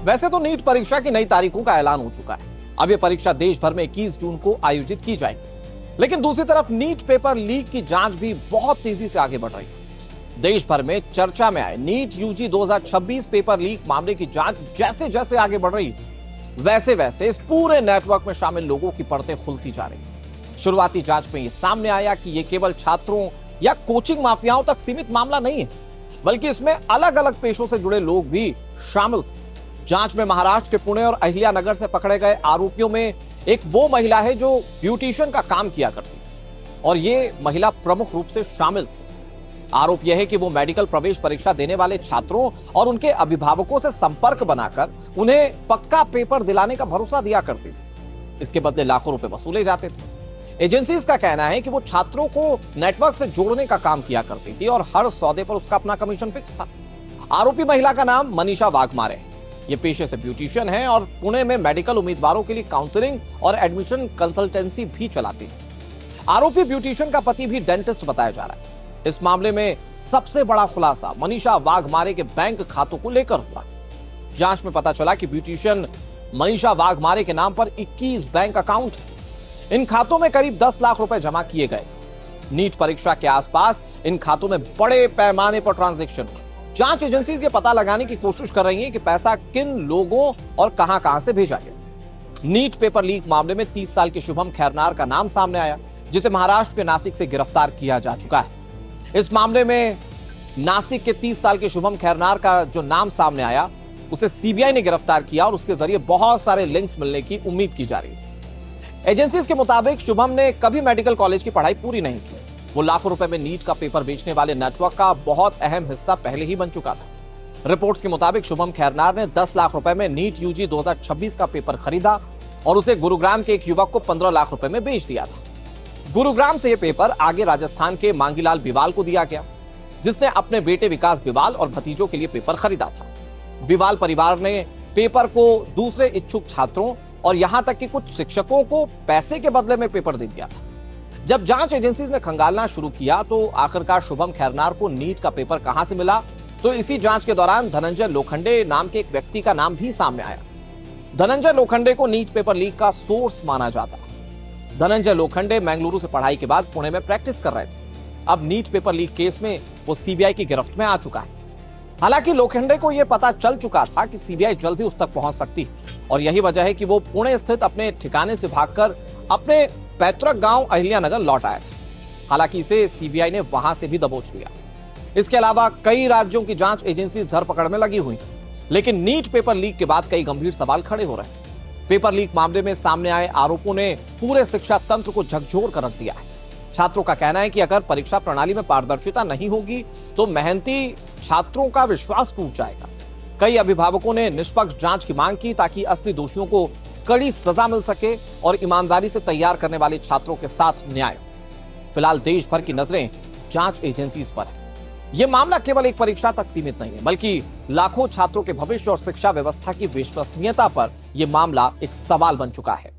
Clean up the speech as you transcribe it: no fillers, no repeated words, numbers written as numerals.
वैसे तो नीट परीक्षा की नई तारीखों का ऐलान हो चुका है। अब यह परीक्षा देश भर में 21 जून को आयोजित की जाएगी। लेकिन दूसरी तरफ नीट पेपर लीक की जांच भी बहुत तेजी से आगे बढ़ रही है। देश भर में चर्चा में आए नीट यूजी 2026 पेपर लीक मामले की जांच जैसे जैसे आगे बढ़ रही है, वैसे वैसे इस पूरे नेटवर्क में शामिल लोगों की परतें खुलती जा रही। शुरुआती जांच में यह सामने आया कि यह केवल छात्रों या कोचिंग माफियाओं तक सीमित मामला नहीं है, बल्कि इसमें अलग अलग पेशों से जुड़े लोग भी शामिल थे। जांच में महाराष्ट्र के पुणे और अहिल्यानगर से पकड़े गए आरोपियों में एक वो महिला है जो ब्यूटिशियन का काम किया करती है और ये महिला प्रमुख रूप से शामिल थी। आरोप यह है कि वो मेडिकल प्रवेश परीक्षा देने वाले छात्रों और उनके अभिभावकों से संपर्क बनाकर उन्हें पक्का पेपर दिलाने का भरोसा दिया करती थी। इसके बदले लाखों रुपए वसूले जाते थे। एजेंसीज का कहना है कि वो छात्रों को नेटवर्क से जोड़ने का काम किया करती थी और हर सौदे पर उसका अपना कमीशन फिक्स था। आरोपी महिला का नाम मनीषा वाघमारे है। ये पेशे से ब्यूटिशियन है और पुणे में मेडिकल उम्मीदवारों के लिए काउंसलिंग और एडमिशन कंसल्टेंसी भी चलाती है। आरोपी ब्यूटिशियन का पति भी डेंटिस्ट बताया जा रहा है। इस मामले में सबसे बड़ा खुलासा मनीषा वाघमारे के बैंक खातों को लेकर हुआ। जांच में पता चला कि ब्यूटिशियन मनीषा वाघमारे के नाम पर 21 बैंक अकाउंट है। इन खातों में करीब 10 लाख रुपए जमा किए गए थे। नीट परीक्षा के आसपास इन खातों में बड़े पैमाने पर ट्रांजैक्शन हुए। जांच एजेंसीज ये पता लगाने की कोशिश कर रही हैं कि पैसा किन लोगों और कहां से भेजा गया। नीट पेपर लीक मामले में 30 साल के शुभम खैरनार का नाम सामने आया, जिसे महाराष्ट्र के नासिक से गिरफ्तार किया जा चुका है। इस मामले में नासिक के 30 साल के शुभम खैरनार का जो नाम सामने आया, उसे सीबीआई ने गिरफ्तार किया और उसके जरिए बहुत सारे लिंक्स मिलने की उम्मीद की जा रही है। एजेंसीज के मुताबिक शुभम ने कभी मेडिकल कॉलेज की पढ़ाई पूरी नहीं की। वो लाखों रुपए में नीट का पेपर बेचने वाले नेटवर्क का बहुत अहम हिस्सा पहले ही बन चुका था। रिपोर्ट्स के मुताबिक शुभम खैरनार ने 10 लाख रुपए में नीट यूजी 2026 का पेपर खरीदा और उसे गुरुग्राम के एक युवक को 15 लाख रुपए में बेच दिया था। गुरुग्राम से यह पेपर आगे राजस्थान के मांगीलाल बिवाल को दिया गया, जिसने अपने बेटे विकास बिवाल और भतीजों के लिए पेपर खरीदा था। बिवाल परिवार ने पेपर को दूसरे इच्छुक छात्रों और यहां तक कि कुछ शिक्षकों को पैसे के बदले में पेपर दे दिया था। जब जांच एजेंसीज ने खंगालना शुरू किया तो आखिरकार शुभम खैरनार को नीट का पेपर कहां से मिला, तो इसी जांच के दौरान धनंजय लोखंडे नाम के एक व्यक्ति का नाम भी सामने आया। धनंजय लोखंडे को नीट पेपर लीक का सोर्स माना जाता है। धनंजय लोखंडे बेंगलुरु से पढ़ाई के बाद पुणे में प्रैक्टिस कर रहे थे। अब नीट पेपर लीक केस में वो सीबीआई की गिरफ्त में आ चुका है। हालांकि लोखंडे को यह पता चल चुका था कि सीबीआई जल्द ही उस तक पहुंच सकती है और यही वजह है कि वो पुणे स्थित अपने ठिकाने से भागकर अपने पैतृक गांव अहिल्यानगर लौट आया था। हालांकि इसे सीबीआई ने वहां से भी दबोच लिया। इसके अलावा कई राज्यों की जांच एजेंसी धरपकड़ में लगी हुई, लेकिन नीट पेपर लीक के बाद कई गंभीर सवाल खड़े हो रहे हैं। पेपर लीक मामले में सामने आए आरोपों ने पूरे शिक्षा तंत्र को झकझोर कर रख दिया है। छात्रों का कहना है कि अगर परीक्षा प्रणाली में पारदर्शिता नहीं होगी तो मेहनती छात्रों का विश्वास टूट जाएगा। कई अभिभावकों ने निष्पक्ष जांच की मांग की ताकि असली दोषियों को कड़ी सजा मिल सके और ईमानदारी से तैयार करने वाले छात्रों के साथ न्याय। फिलहाल देश भर की नजरें जांच एजेंसीज पर है। यह मामला केवल एक परीक्षा तक सीमित नहीं है, बल्कि लाखों छात्रों के भविष्य और शिक्षा व्यवस्था की विश्वसनीयता पर यह मामला एक सवाल बन चुका है।